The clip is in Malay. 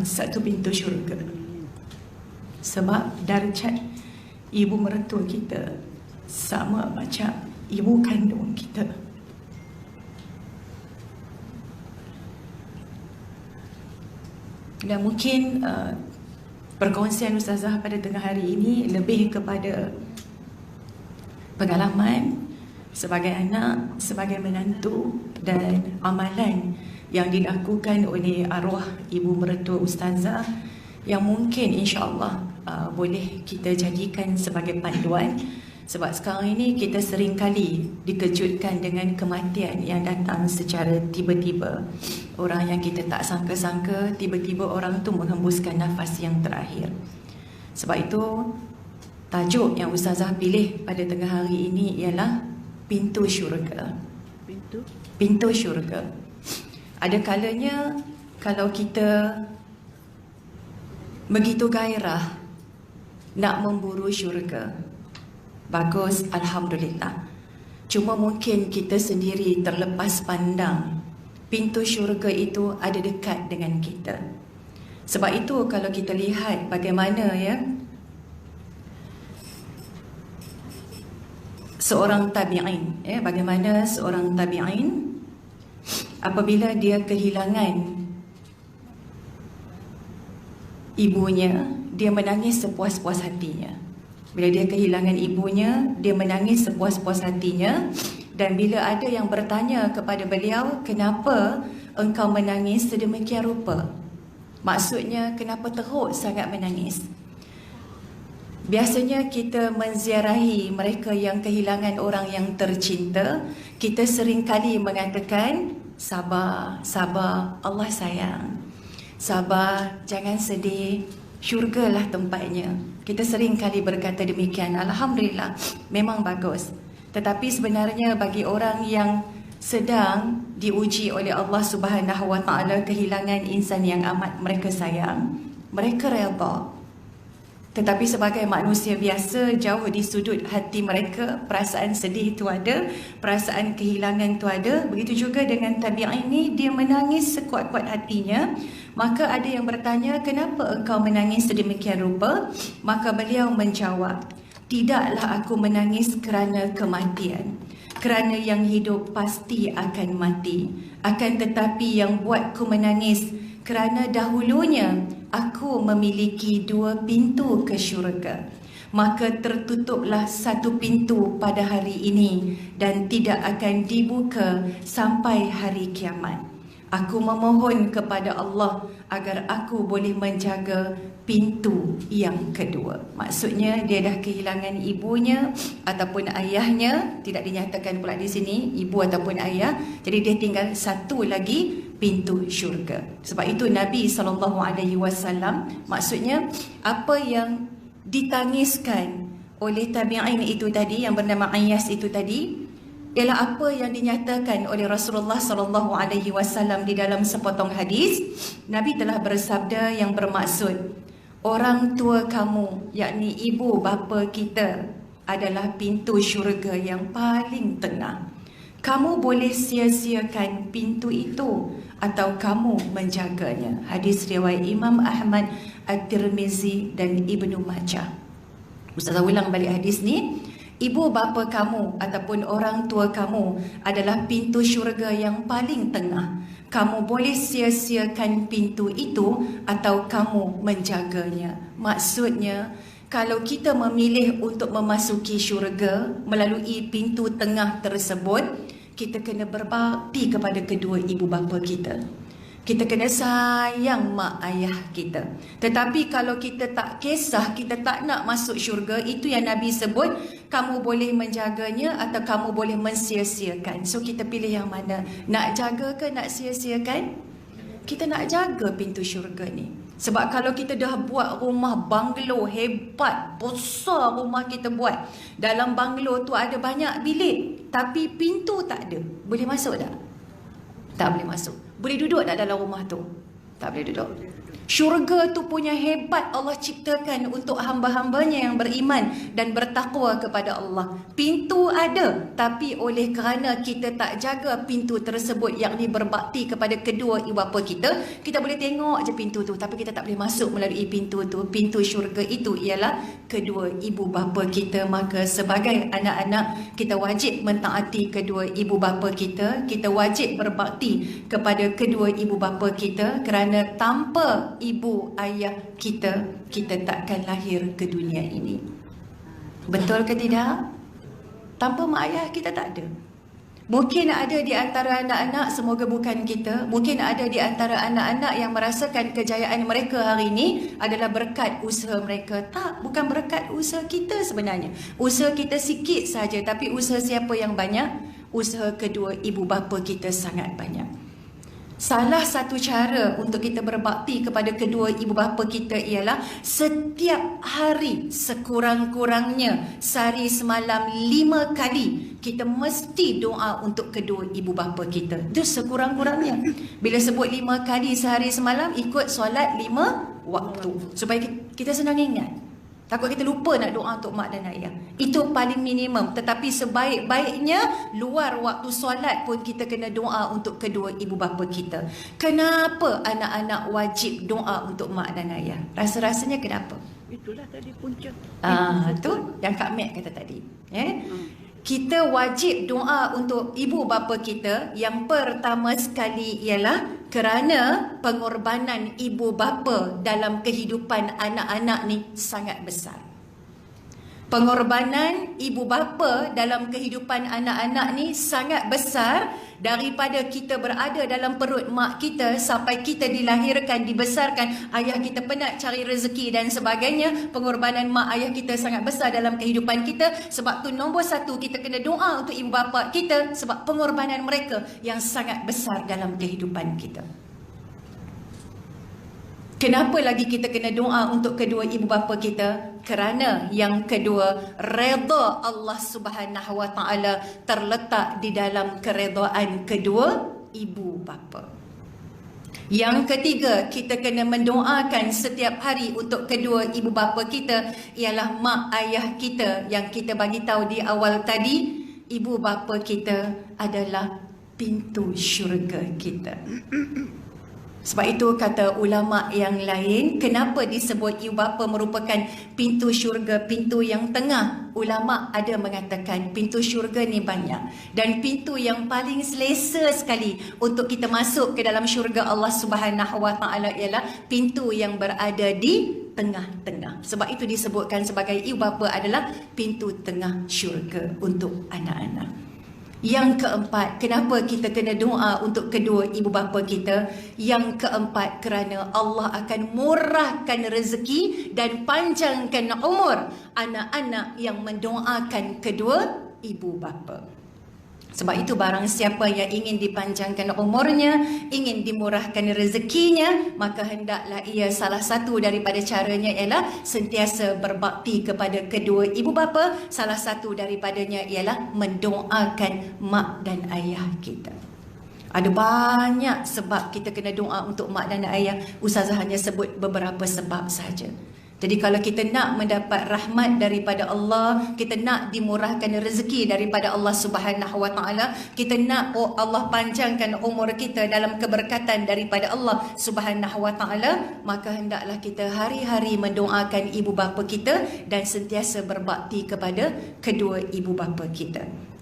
satu pintu syurga. Sebab darjat ibu mertua kita sama macam ibu kandung kita. Dan mungkin perkongsian Ustazah pada tengah hari ini lebih kepada pengalaman sebagai anak, sebagai menantu dan amalan yang dilakukan oleh arwah ibu mertua Ustazah yang mungkin insya-Allah boleh kita jadikan sebagai panduan. Sebab sekarang ini kita seringkali dikejutkan dengan kematian yang datang secara tiba-tiba. Orang yang kita tak sangka-sangka, tiba-tiba orang tu menghembuskan nafas yang terakhir. Sebab itu, tajuk yang Ustazah pilih pada tengah hari ini ialah Pintu Syurga. Pintu Syurga. Ada kalanya kalau kita begitu gairah nak memburu syurga, bagus, Alhamdulillah. Cuma mungkin kita sendiri terlepas pandang pintu syurga itu ada dekat dengan kita. Sebab itu kalau kita lihat bagaimana seorang tabi'in, bagaimana seorang tabi'in apabila dia kehilangan ibunya, dia menangis sepuas-puas hatinya. Bila dia kehilangan ibunya, dia menangis sepuas-puas hatinya. Dan bila ada yang bertanya kepada beliau, kenapa engkau menangis sedemikian rupa? Maksudnya, kenapa teruk sangat menangis? Biasanya kita menziarahi mereka yang kehilangan orang yang tercinta, kita seringkali mengatakan, sabar, sabar, Allah sayang. Sabar, jangan sedih, syurgalah tempatnya. Kita sering kali berkata demikian. Alhamdulillah, memang bagus. Tetapi sebenarnya bagi orang yang sedang diuji oleh Allah Subhanahu Wa Taala kehilangan insan yang amat mereka sayang, mereka redha. Tetapi sebagai manusia biasa, jauh di sudut hati mereka, perasaan sedih itu ada, perasaan kehilangan itu ada. Begitu juga dengan tabi'in ini, dia menangis sekuat-kuat hatinya. Maka ada yang bertanya, kenapa engkau menangis sedemikian rupa? Maka beliau menjawab, tidaklah aku menangis kerana kematian. Kerana yang hidup pasti akan mati. Akan tetapi yang buatku menangis kerana dahulunya aku memiliki 2 pintu ke syurga. Maka tertutuplah satu pintu pada hari ini dan tidak akan dibuka sampai hari kiamat. Aku memohon kepada Allah agar aku boleh menjaga pintu yang kedua. Maksudnya dia dah kehilangan ibunya ataupun ayahnya, tidak dinyatakan pula di sini ibu ataupun ayah. Jadi dia tinggal satu lagi pintu syurga. Sebab itu Nabi SAW, maksudnya apa yang ditangiskan oleh tabi'in itu tadi, yang bernama Ayyas itu tadi, ialah apa yang dinyatakan oleh Rasulullah SAW di dalam sepotong hadis. Nabi telah bersabda yang bermaksud, orang tua kamu, yakni ibu bapa kita, adalah pintu syurga yang paling tengah. Kamu boleh sia-siakan pintu itu atau kamu menjaganya. Hadis riwayat Imam Ahmad, At-Tirmizi dan Ibnu Majah. Ustazah ulang balik hadis ni. Ibu bapa kamu ataupun orang tua kamu adalah pintu syurga yang paling tengah. Kamu boleh sia-siakan pintu itu atau kamu menjaganya. Maksudnya, kalau kita memilih untuk memasuki syurga melalui pintu tengah tersebut, kita kena berbakti kepada kedua ibu bapa kita. Kita kena sayang mak ayah kita. Tetapi kalau kita tak kisah, kita tak nak masuk syurga, itu yang Nabi sebut, kamu boleh menjaganya atau kamu boleh mensia-siakan. So kita pilih yang mana? Nak jaga ke nak sia-siakan? Kita nak jaga pintu syurga ni. Sebab kalau kita dah buat rumah banglo hebat, besar rumah kita buat, dalam banglo tu ada banyak bilik, tapi pintu tak ada, boleh masuk tak? Tak boleh masuk. Boleh duduk tak dalam rumah tu? Tak boleh duduk. Syurga tu punya hebat Allah ciptakan untuk hamba-hambanya yang beriman dan bertakwa kepada Allah. Pintu ada, tapi oleh kerana kita tak jaga pintu tersebut, yakni berbakti kepada kedua ibu bapa kita, kita boleh tengok je pintu tu, tapi kita tak boleh masuk melalui pintu tu. Pintu syurga itu ialah kedua ibu bapa kita. Maka sebagai anak-anak, kita wajib mentaati kedua ibu bapa kita. Kita wajib berbakti kepada kedua ibu bapa kita, kerana tanpa ibu ayah kita, kita takkan lahir ke dunia ini. Betul ke tidak? Tanpa mak ayah kita tak ada. Mungkin ada di antara anak-anak, semoga bukan kita, mungkin ada di antara anak-anak yang merasakan kejayaan mereka hari ini adalah berkat usaha mereka. Tak, bukan berkat usaha kita sebenarnya. Usaha kita sikit saja, tapi usaha siapa yang banyak? Usaha kedua ibu bapa kita sangat banyak. Salah satu cara untuk kita berbakti kepada kedua ibu bapa kita ialah setiap hari sekurang-kurangnya sehari semalam 5 kali kita mesti doa untuk kedua ibu bapa kita. Itu sekurang-kurangnya. Bila sebut 5 kali sehari semalam, ikut solat 5 waktu supaya kita senang ingat. Takut kita lupa nak doa untuk mak dan ayah. Itu paling minimum. Tetapi sebaik-baiknya luar waktu solat pun kita kena doa untuk kedua ibu bapa kita. Kenapa anak-anak wajib doa untuk mak dan ayah? Rasa-rasanya kenapa? Itulah tadi punca. Tu yang Kak Mek kata tadi. Kita wajib doa untuk ibu bapa kita. Yang pertama sekali ialah kerana pengorbanan ibu bapa dalam kehidupan anak-anak ni sangat besar. Pengorbanan ibu bapa dalam kehidupan anak-anak ni sangat besar. Daripada kita berada dalam perut mak kita sampai kita dilahirkan, dibesarkan, ayah kita penat cari rezeki dan sebagainya, pengorbanan mak ayah kita sangat besar dalam kehidupan kita. Sebab tu nombor satu, kita kena doa untuk ibu bapa kita sebab pengorbanan mereka yang sangat besar dalam kehidupan kita. Kenapa lagi kita kena doa untuk kedua ibu bapa kita? Kerana yang kedua, redha Allah Subhanahu Wa Taala terletak di dalam keredaan kedua ibu bapa. Yang ketiga, kita kena mendoakan setiap hari untuk kedua ibu bapa kita ialah mak ayah kita yang kita bagi tahu di awal tadi. Ibu bapa kita adalah pintu syurga kita. Sebab itu kata ulama yang lain, kenapa disebut ibu bapa merupakan pintu syurga, pintu yang tengah? Ulama ada mengatakan pintu syurga ni banyak, dan pintu yang paling selesa sekali untuk kita masuk ke dalam syurga Allah Subhanahu Wa Taala ialah pintu yang berada di tengah-tengah. Sebab itu disebutkan sebagai ibu bapa adalah pintu tengah syurga untuk anak-anak. Yang keempat, kenapa kita kena doa untuk kedua ibu bapa kita? Yang keempat, kerana Allah akan murahkan rezeki dan panjangkan umur anak-anak yang mendoakan kedua ibu bapa. Sebab itu barang siapa yang ingin dipanjangkan umurnya, ingin dimurahkan rezekinya, maka hendaklah ia, salah satu daripada caranya ialah sentiasa berbakti kepada kedua ibu bapa. Salah satu daripadanya ialah mendoakan mak dan ayah kita. Ada banyak sebab kita kena doa untuk mak dan ayah. Ustazah hanya sebut beberapa sebab saja. Jadi kalau kita nak mendapat rahmat daripada Allah, kita nak dimurahkan rezeki daripada Allah Subhanahu Wa Taala, kita nak Allah panjangkan umur kita dalam keberkatan daripada Allah Subhanahu Wa Taala, maka hendaklah kita hari-hari mendoakan ibu bapa kita dan sentiasa berbakti kepada kedua ibu bapa kita.